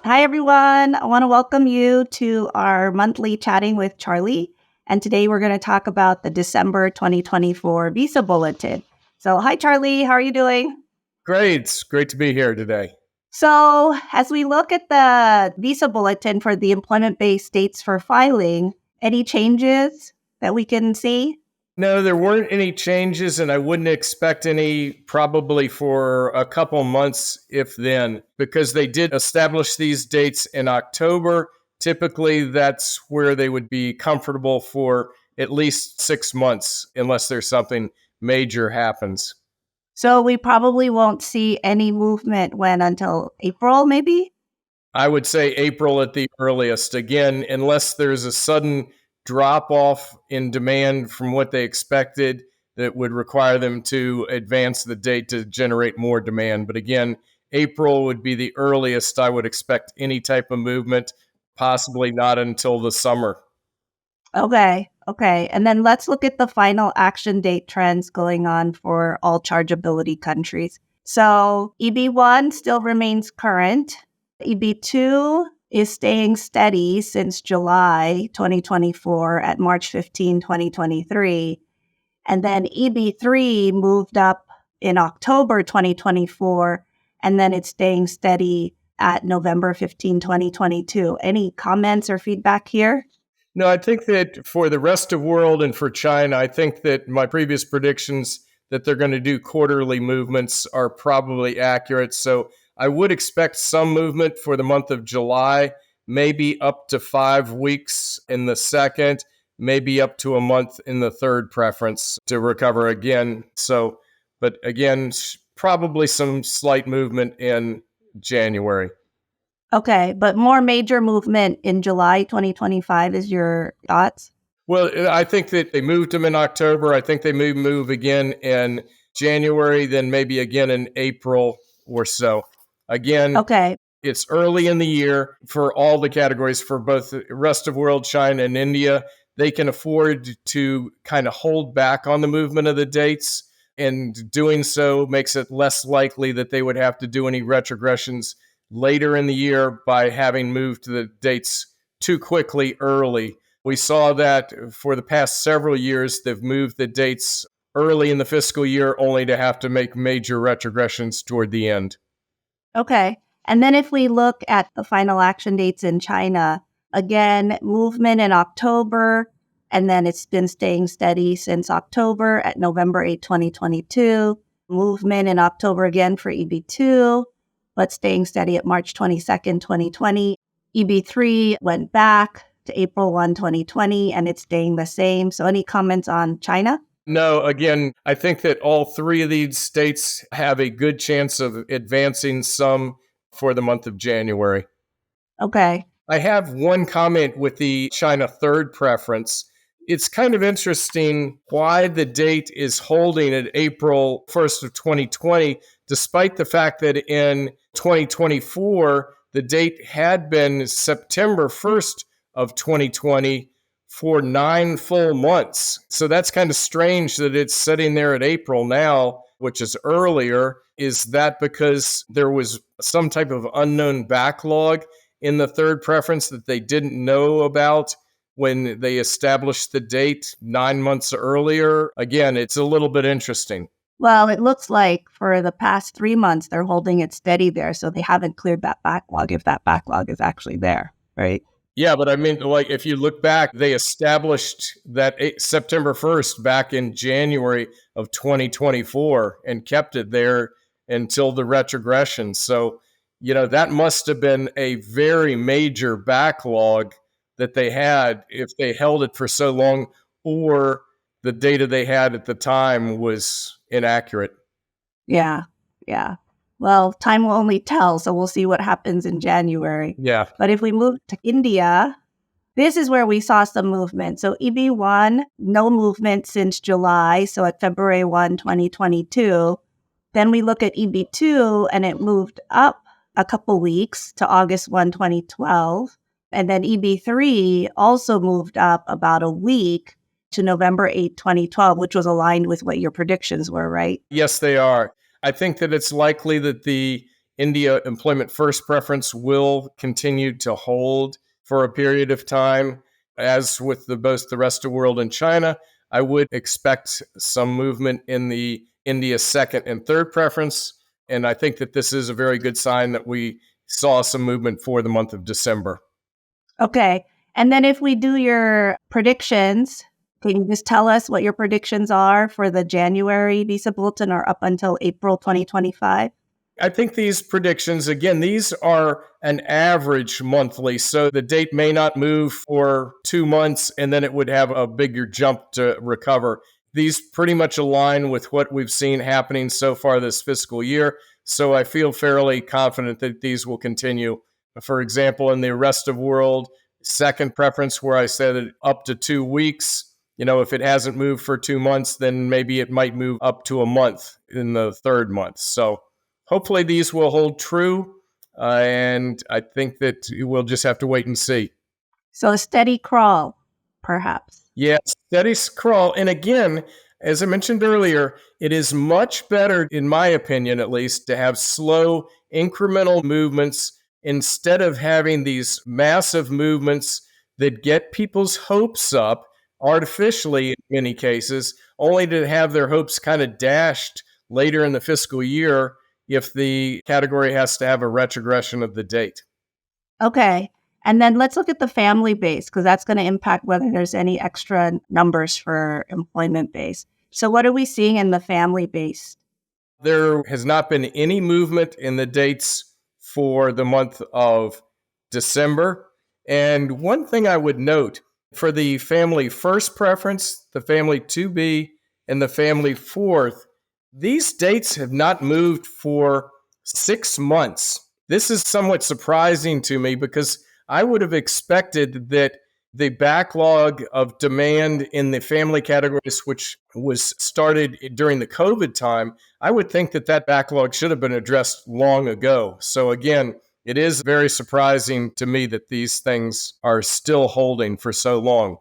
Hi, everyone. I want to welcome you to our monthly Chatting with Charlie. And today we're going to talk about the December 2024 Visa Bulletin. So, hi, Charlie. How are you doing? Great. It's great to be here today. So, as we look at the Visa Bulletin for the employment based dates for filing, any changes that we can see? No, there weren't any changes, and I wouldn't expect any probably for a couple months, if then, because they did establish these dates in October. Typically, that's where they would be comfortable for at least 6 months, unless there's something major happens. So, we probably won't see any movement when until April, maybe? I would say April at the earliest. Again, unless there's a sudden drop off in demand from what they expected that would require them to advance the date to generate more demand. But again, April would be the earliest I would expect any type of movement, possibly not until the summer. Okay. And then let's look at the final action date trends going on for all chargeability countries. So EB1 still remains current. EB2 is staying steady since July 2024 at March 15, 2023. And then EB3 moved up in October 2024, and then it's staying steady at November 15, 2022. Any comments or feedback here? No, I think that for the rest of the world and for China, I think that my previous predictions that they're going to do quarterly movements are probably accurate. So I would expect some movement for the month of July, maybe up to 5 weeks in the second, maybe up to a month in the third preference to recover again. So, but again, probably some slight movement in January. Okay, but more major movement in July 2025 is your thoughts? Well, I think that they moved them in October. I think they may move again in January, then maybe again in April or so. Again, Okay. it's early in the year for all the categories for both the rest of world, China, and India. They can afford to kind of hold back on the movement of the dates, and doing so makes it less likely that they would have to do any retrogressions later in the year by having moved the dates too quickly early. We saw that for the past several years, they've moved the dates early in the fiscal year only to have to make major retrogressions toward the end. Okay. And then if we look at the final action dates in China, again, movement in October, and then it's been staying steady since October at November 8, 2022. Movement in October again for EB2, but staying steady at March 22nd, 2020. EB3 went back to April 1, 2020, and it's staying the same. So any comments on China? No, again, I think that all three of these states have a good chance of advancing some for the month of January. Okay. I have one comment with the China third preference. It's kind of interesting why the date is holding at April 1st of 2020, despite the fact that in 2024, the date had been September 1st of 2020 for 9 full months. So that's kind of strange that it's sitting there at April now, which is earlier. Is that because there was some type of unknown backlog in the third preference that they didn't know about when they established the date 9 months earlier? Again, it's a little bit interesting. Well, it looks like for the past 3 months, they're holding it steady there. So they haven't cleared that backlog if that backlog is actually there, right? Yeah, but I mean, like, if you look back, they established that September 1st back in January of 2024 and kept it there until the retrogression. So, that must have been a very major backlog that they had if they held it for so long, or the data they had at the time was inaccurate. Yeah. Yeah. Well, time will only tell. So we'll see what happens in January. Yeah. But if we move to India, this is where we saw some movement. So EB1, no movement since July. So at February 1, 2022. Then we look at EB2 and it moved up a couple weeks to August 1, 2012. And then EB3 also moved up about a week to November 8, 2012, which was aligned with what your predictions were, right? Yes, they are. I think that it's likely that the India employment first preference will continue to hold for a period of time. As with both the rest of the world and China, I would expect some movement in the India second and third preference. And I think that this is a very good sign that we saw some movement for the month of December. Okay. And then if we do your predictions, can you just tell us what your predictions are for the January visa bulletin or up until April 2025? I think these predictions, again, these are an average monthly. So the date may not move for 2 months and then it would have a bigger jump to recover. These pretty much align with what we've seen happening so far this fiscal year. So I feel fairly confident that these will continue. For example, in the rest of the world, second preference, where I said up to 2 weeks. If it hasn't moved for 2 months, then maybe it might move up to a month in the third month. So hopefully these will hold true, and I think that we'll just have to wait and see. So a steady crawl, perhaps. Yeah, steady crawl. And again, as I mentioned earlier, it is much better, in my opinion at least, to have slow incremental movements instead of having these massive movements that get people's hopes up artificially in many cases, only to have their hopes kind of dashed later in the fiscal year if the category has to have a retrogression of the date. Okay. And then let's look at the family base, because that's going to impact whether there's any extra numbers for employment base. So what are we seeing in the family base? There has not been any movement in the dates for the month of December. And one thing I would note for the family first preference, the family 2B, and the family fourth, these dates have not moved for 6 months. This is somewhat surprising to me because I would have expected that the backlog of demand in the family categories, which was started during the COVID time, I would think that backlog should have been addressed long ago. So again, it is very surprising to me that these things are still holding for so long.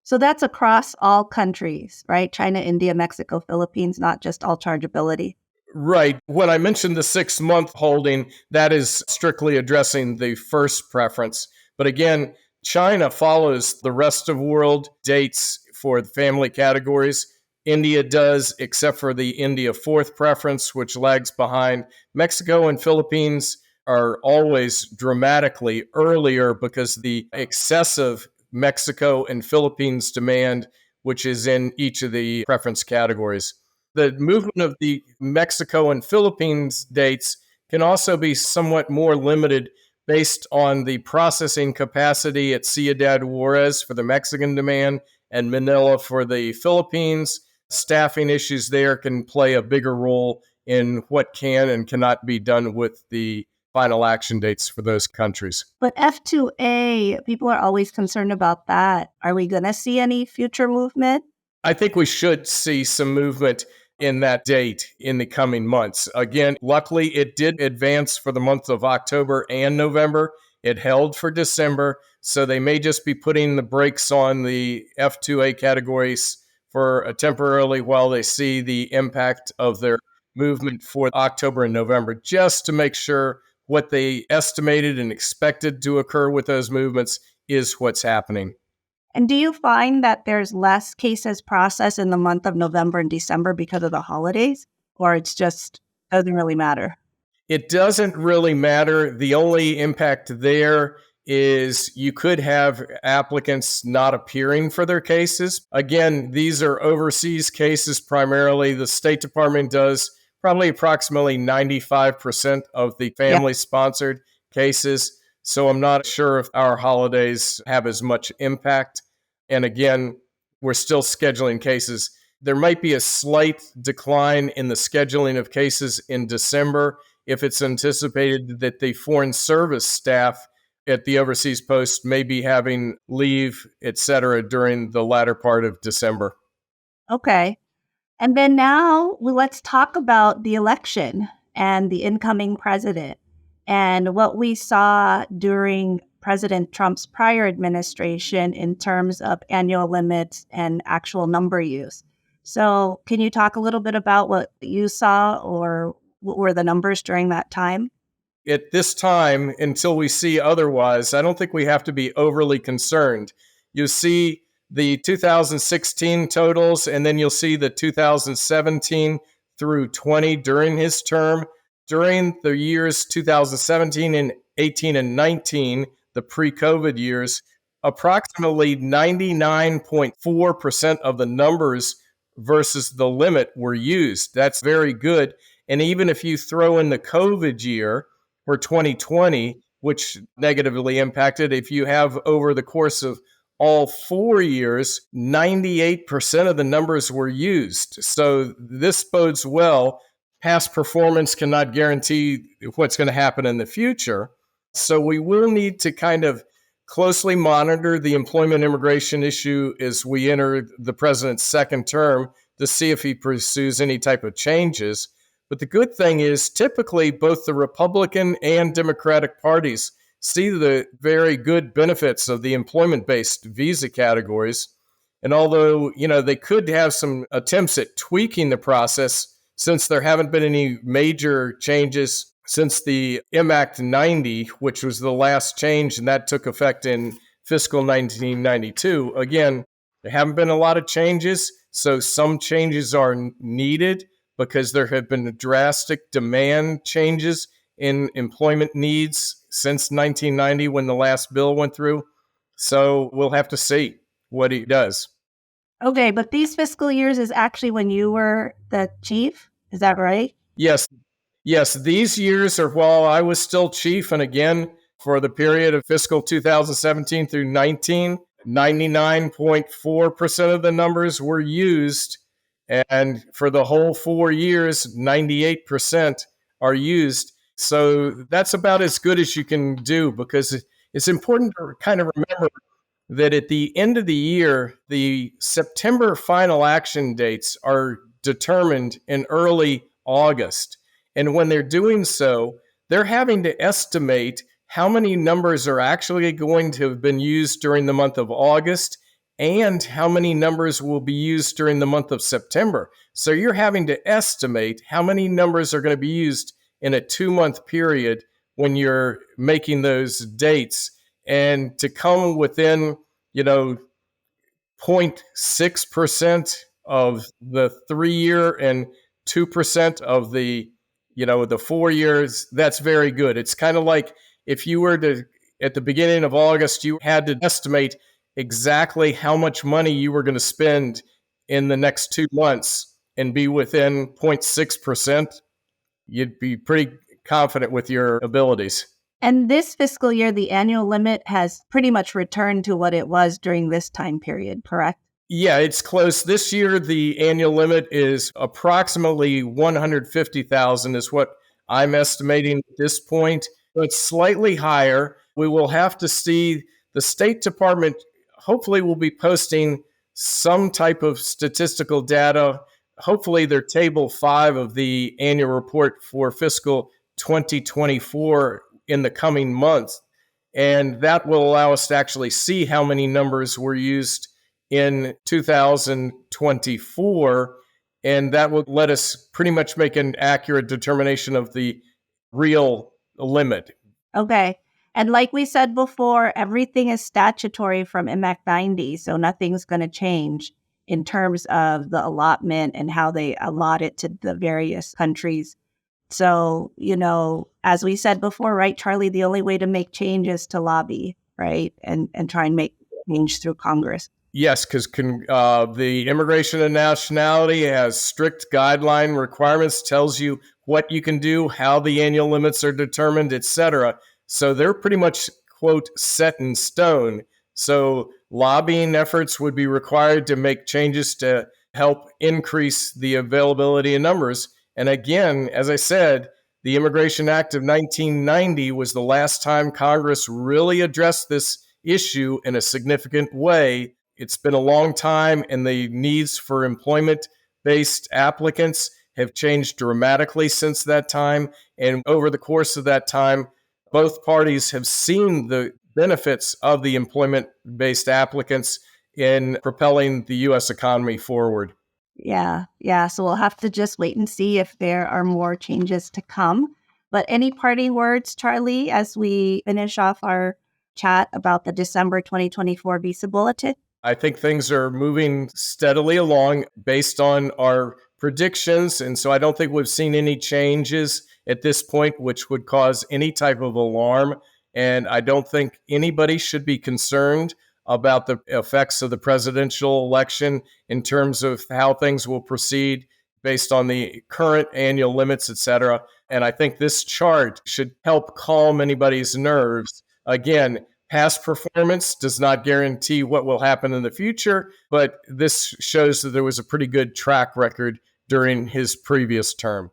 So that's across all countries, right? China, India, Mexico, Philippines, not just all chargeability. Right. When I mentioned the 6 month holding, that is strictly addressing the first preference. But again, China follows the rest of the world dates for the family categories. India does, except for the India fourth preference, which lags behind. Mexico and Philippines are always dramatically earlier because the excessive Mexico and Philippines demand, which is in each of the preference categories. The movement of the Mexico and Philippines dates can also be somewhat more limited based on the processing capacity at Ciudad Juarez for the Mexican demand and Manila for the Philippines. Staffing issues there can play a bigger role in what can and cannot be done with the final action dates for those countries. But F2A, people are always concerned about that. Are we going to see any future movement? I think we should see some movement in that date in the coming months. Again, luckily, it did advance for the month of October and November. It held for December, so they may just be putting the brakes on the F2A categories for temporarily while they see the impact of their movement for October and November, just to make sure what they estimated and expected to occur with those movements is what's happening. And do you find that there's less cases processed in the month of November and December because of the holidays? Or it's just doesn't really matter? It doesn't really matter. The only impact there is you could have applicants not appearing for their cases. Again, these are overseas cases primarily. The State Department does probably approximately 95% of the family-sponsored cases. So I'm not sure if our holidays have as much impact. And again, we're still scheduling cases. There might be a slight decline in the scheduling of cases in December if it's anticipated that the foreign service staff at the overseas post may be having leave, et cetera, during the latter part of December. Okay. And then now let's talk about the election and the incoming president and what we saw during President Trump's prior administration in terms of annual limits and actual number use. So can you talk a little bit about what you saw or what were the numbers during that time? At this time, until we see otherwise, I don't think we have to be overly concerned. You see the 2016 totals, and then you'll see the 2017 through 20 during his term. During the years 2017 and 18 and 19, the pre COVID years, approximately 99.4% of the numbers versus the limit were used. That's very good. And even if you throw in the COVID year for 2020, which negatively impacted, if you have over the course of all 4 years, 98% of the numbers were used. So this bodes well. Past performance cannot guarantee what's going to happen in the future. So we will need to kind of closely monitor the employment immigration issue as we enter the president's second term to see if he pursues any type of changes. But the good thing is, typically, both the Republican and Democratic parties see the very good benefits of the employment-based visa categories. And although, they could have some attempts at tweaking the process, since there haven't been any major changes since the MAct 90, which was the last change, and that took effect in fiscal 1992. Again, there haven't been a lot of changes, so some changes are needed because there have been drastic demand changes in employment needs since 1990 when the last bill went through. So we'll have to see what he does. Okay, but these fiscal years is actually when you were the chief. Is that right? Yes. Yes, these years are while I was still chief. And again, for the period of fiscal 2017 through 19, 99.4% of the numbers were used. And for the whole 4 years, 98% are used. So that's about as good as you can do, because it's important to kind of remember that at the end of the year, the September final action dates are determined in early August. And when they're doing so, they're having to estimate how many numbers are actually going to have been used during the month of August and how many numbers will be used during the month of September. So you're having to estimate how many numbers are going to be used in a 2-month period when you're making those dates. And to come within, 0.6% of the 3-year and 2% of the 4 years, that's very good. It's kind of like if you were to, at the beginning of August, you had to estimate exactly how much money you were going to spend in the next 2 months and be within 0.6%, you'd be pretty confident with your abilities. And this fiscal year, the annual limit has pretty much returned to what it was during this time period, correct? Yeah, it's close. This year, the annual limit is approximately 150,000 is what I'm estimating at this point. It's slightly higher. We will have to see. The State Department hopefully will be posting some type of statistical data. Hopefully, their table 5 of the annual report for fiscal 2024 in the coming months. And that will allow us to actually see how many numbers were used in 2024. And that will let us pretty much make an accurate determination of the real limit. Okay. And like we said before, everything is statutory from MAct 90, so nothing's going to change in terms of the allotment and how they allot it to the various countries. So, as we said before, right, Charlie, the only way to make change is to lobby, right, and try and make change through Congress. Yes, because the Immigration and Nationality has strict guideline requirements, tells you what you can do, how the annual limits are determined, etc. So they're pretty much, quote, set in stone. So lobbying efforts would be required to make changes to help increase the availability of numbers. And again, as I said, the Immigration Act of 1990 was the last time Congress really addressed this issue in a significant way. It's been a long time, and the needs for employment-based applicants have changed dramatically since that time. And over the course of that time, both parties have seen the benefits of the employment-based applicants in propelling the U.S. economy forward. Yeah. So we'll have to just wait and see if there are more changes to come. But any parting words, Charlie, as we finish off our chat about the December 2024 Visa Bulletin? I think things are moving steadily along based on our predictions. And so I don't think we've seen any changes at this point, which would cause any type of alarm. And I don't think anybody should be concerned about the effects of the presidential election in terms of how things will proceed based on the current annual limits, et cetera. And I think this chart should help calm anybody's nerves. Again, past performance does not guarantee what will happen in the future, but this shows that there was a pretty good track record during his previous term.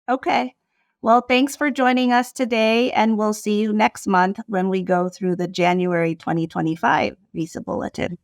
Okay. Well, thanks for joining us today, and we'll see you next month when we go through the January 2025 Visa Bulletin.